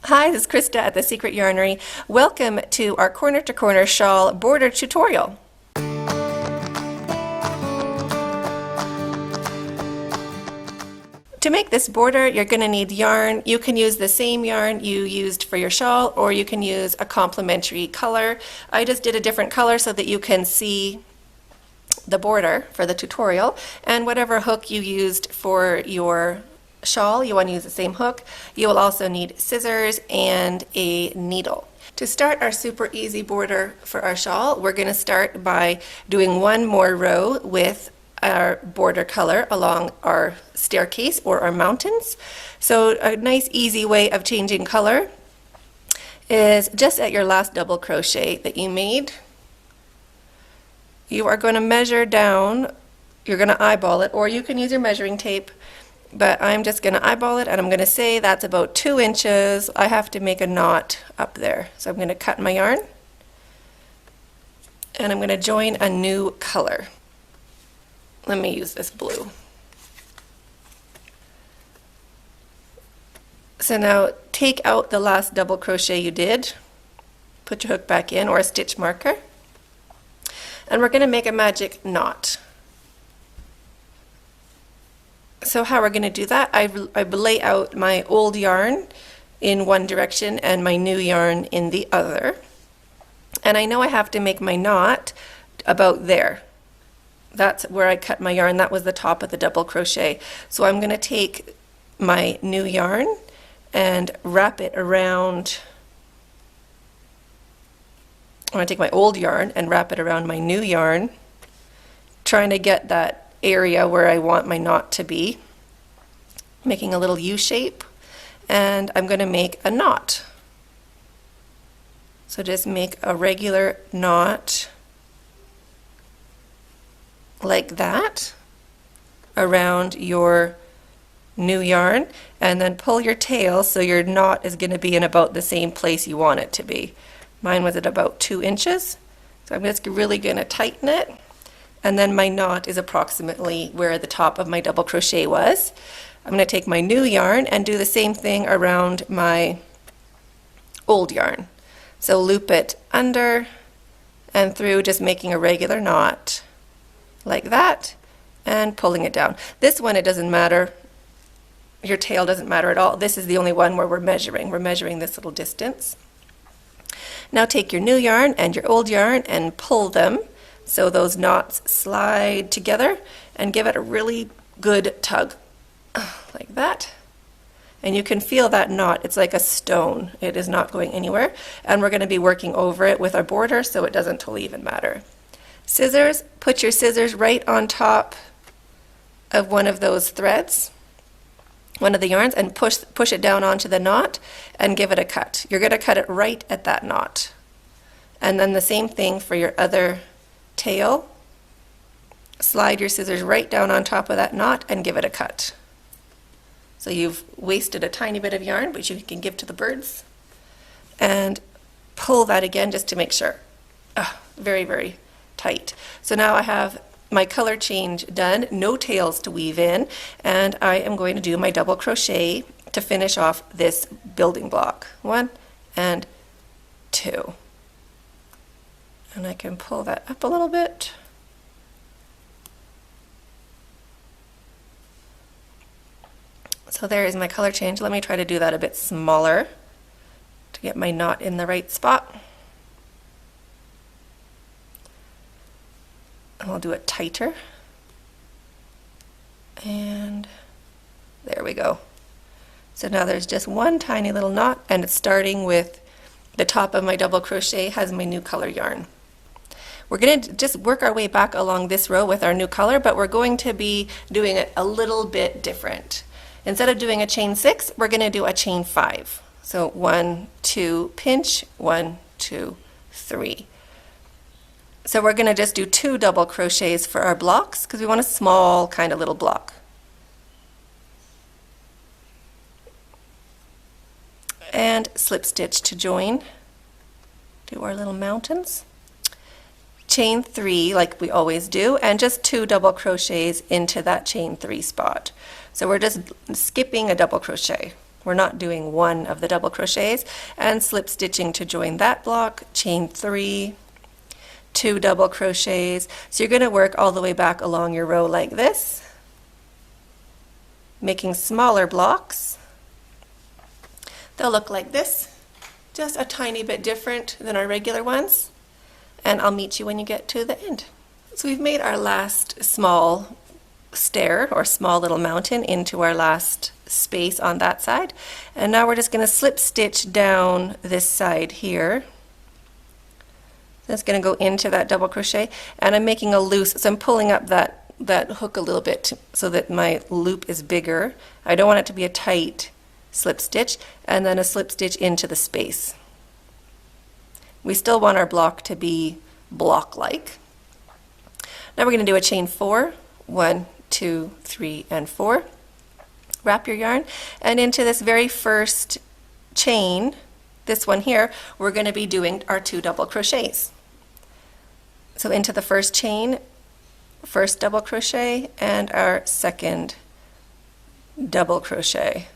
Hi, this is Krista at The Secret Yarnery. Welcome to our corner to corner shawl border tutorial. To make this border, you're going to need yarn. You can use the same yarn you used for your shawl, or you can use a complementary color. I just did a different color so that you can see the border for the tutorial, and whatever hook you used for your shawl, you want to use the same hook. You will also need scissors and a needle. To start our super easy border for our shawl, we're going to start by doing one more row with our border color along our staircase or our mountains. So a nice easy way of changing color is just at your last double crochet that you made. You are going to measure down, you're going to eyeball it, or you can use your measuring tape, but I'm just going to eyeball it and I'm going to say that's about 2 inches. I have to make a knot up there. So I'm going to cut my yarn and I'm going to join a new color. Let me use this blue. So now take out the last double crochet you did, put your hook back in or a stitch marker, and we're going to make a magic knot. So how we're going to do that, I lay out my old yarn in one direction and my new yarn in the other. And I know I have to make my knot about there. That's where I cut my yarn. That was the top of the double crochet. So I'm going to take my new yarn and wrap it around. I'm going to take my old yarn and wrap it around my new yarn, trying to get that area where I want my knot to be, making a little U shape, and I'm going to make a knot. So just make a regular knot like that around your new yarn, and then pull your tail so your knot is going to be in about the same place you want it to be. Mine was at about 2 inches, so I'm just really going to tighten it, and then my knot is approximately where the top of my double crochet was. I'm going to take my new yarn and do the same thing around my old yarn. So loop it under and through, just making a regular knot like that and pulling it down. This one, it doesn't matter. Your tail doesn't matter at all. This is the only one where we're measuring. We're measuring this little distance. Now take your new yarn and your old yarn and pull them so those knots slide together, and give it a really good tug like that. And you can feel that knot. It's like a stone. It is not going anywhere. And we're going to be working over it with our border, so it doesn't totally even matter. Scissors, put your scissors right on top of one of those threads, one of the yarns, and push it down onto the knot and give it a cut. You're going to cut it right at that knot. And then the same thing for your other tail. Slide your scissors right down on top of that knot and give it a cut. So you've wasted a tiny bit of yarn, which you can give to the birds. And pull that again just to make sure. Very, very tight. So now I have my color change done, no tails to weave in, and I am going to do my double crochet to finish off this building block. 1 and 2. And I can pull that up a little bit. So there is my color change. Let me try to do that a bit smaller to get my knot in the right spot. I'll do it tighter, and there we go. So now there's just one tiny little knot, and it's starting with the top of my double crochet has my new color yarn. We're going to just work our way back along this row with our new color, but we're going to be doing it a little bit different. Instead of doing a chain 6, we're going to do a chain 5. So 1, 2, pinch, 1, 2, 3. So we're going to just do 2 double crochets for our blocks because we want a small kind of little block. And slip stitch to join. Do our little mountains. Chain 3 like we always do, and just 2 double crochets into that chain 3 spot. So we're just skipping a double crochet. We're not doing one of the double crochets, and slip stitching to join that block, chain 3, 2 double crochets. So you're going to work all the way back along your row like this, making smaller blocks. They'll look like this, just a tiny bit different than our regular ones, and I'll meet you when you get to the end. So we've made our last small stair or small little mountain into our last space on that side, and now we're just going to slip stitch down this side here. That's going to go into that double crochet, and I'm making a loose, so I'm pulling up that hook a little bit so that my loop is bigger. I don't want it to be a tight slip stitch, and then a slip stitch into the space. We still want our block to be block-like. Now we're going to do a chain 4, 1, 2, 3, and 4. Wrap your yarn, and into this very first chain, this one here, we're going to be doing our 2 double crochets. So into the first chain, first double crochet, and our second double crochet.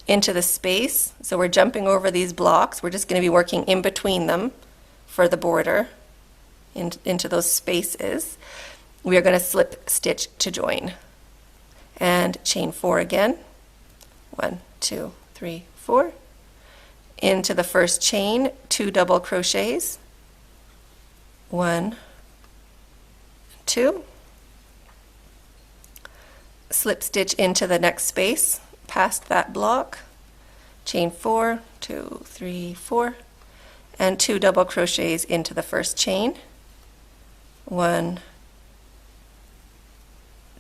Into the space, so we're jumping over these blocks, we're just going to be working in between them for the border, into those spaces. We are going to slip stitch to join, and chain 4 again, 1, 2, 3, 4. Into the first chain, 2 double crochets, 1, 2. Slip stitch into the next space, past that block, chain 4, 2, 3, 4, and 2 double crochets into the first chain, 1,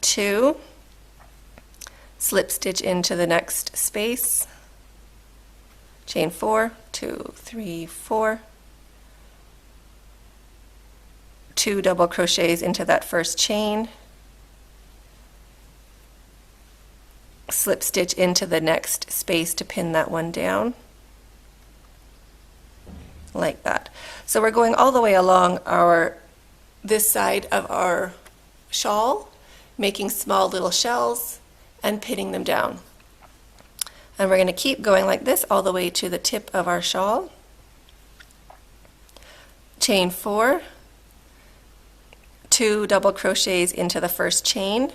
2. Slip stitch into the next space, chain 4, 2, 3, 4, 2 double crochets into that first chain, slip stitch into the next space to pin that one down, like that. So we're going all the way along this side of our shawl, making small little shells and pinning them down. And we're going to keep going like this all the way to the tip of our shawl. Chain 4, 2 double crochets into the first chain.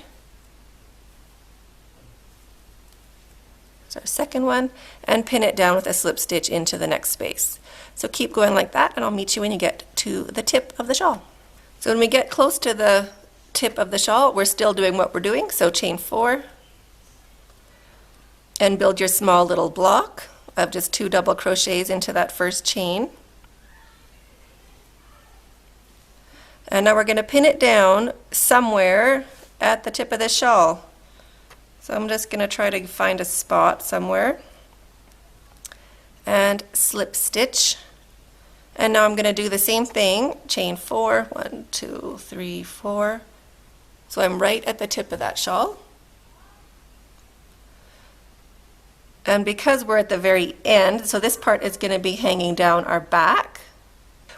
That's our second one, and pin it down with a slip stitch into the next space. So keep going like that, and I'll meet you when you get to the tip of the shawl. So when we get close to the tip of the shawl, we're still doing what we're doing. So chain 4, and build your small little block of just 2 double crochets into that first chain. And now we're going to pin it down somewhere at the tip of this shawl. So I'm just going to try to find a spot somewhere and slip stitch. And now I'm going to do the same thing, chain 4, 1, 2, 3, 4. So I'm right at the tip of that shawl. And because we're at the very end, so this part is going to be hanging down our back,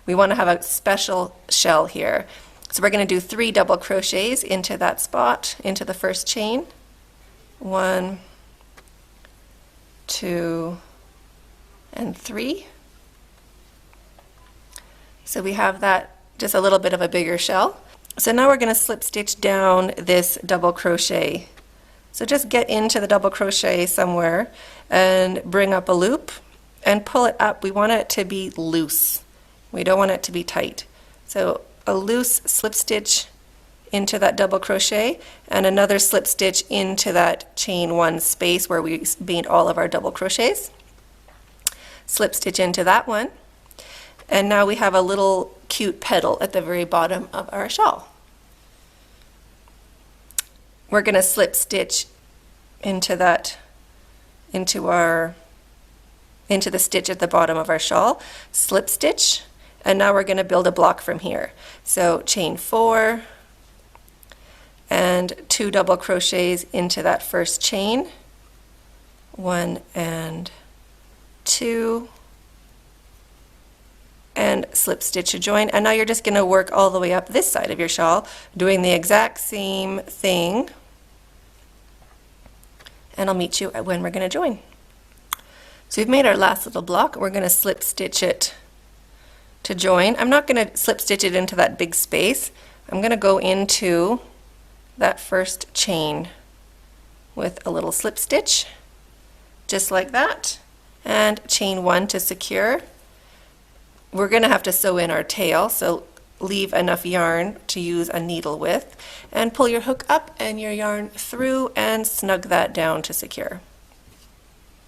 we want to have a special shell here. So we're going to do 3 double crochets into that spot, into the first chain. 1, 2, and 3. So we have that, just a little bit of a bigger shell. So now we're going to slip stitch down this double crochet. So just get into the double crochet somewhere and bring up a loop and pull it up. We want it to be loose. We don't want it to be tight. So a loose slip stitch into that double crochet and another slip stitch into that chain 1 space where we made all of our double crochets. Slip stitch into that one, and now we have a little cute petal at the very bottom of our shawl. We're going to slip stitch into the stitch at the bottom of our shawl, slip stitch, and now we're going to build a block from here. So chain 4 and 2 double crochets into that first chain, 1 and 2, and slip stitch to join. And now you're just going to work all the way up this side of your shawl, doing the exact same thing and I'll meet you when we're going to join. So we've made our last little block. We're going to slip stitch it to join. I'm not going to slip stitch it into that big space. I'm going to go into that first chain with a little slip stitch, just like that, and chain 1 to secure. We're going to have to sew in our tail, so leave enough yarn to use a needle with, and pull your hook up and your yarn through and snug that down to secure.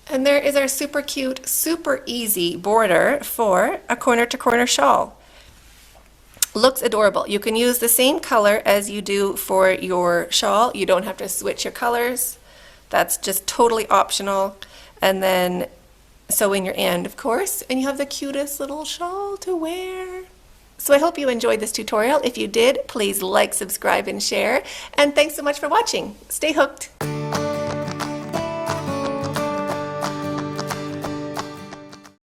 And there is our super cute, super easy border for a corner to corner shawl. Looks adorable. You can use the same color as you do for your shawl. You don't have to switch your colors. That's just totally optional. And then sew in your end, of course, and you have the cutest little shawl to wear. So I hope you enjoyed this tutorial. If you did, please like, subscribe, and share. And thanks so much for watching. Stay hooked.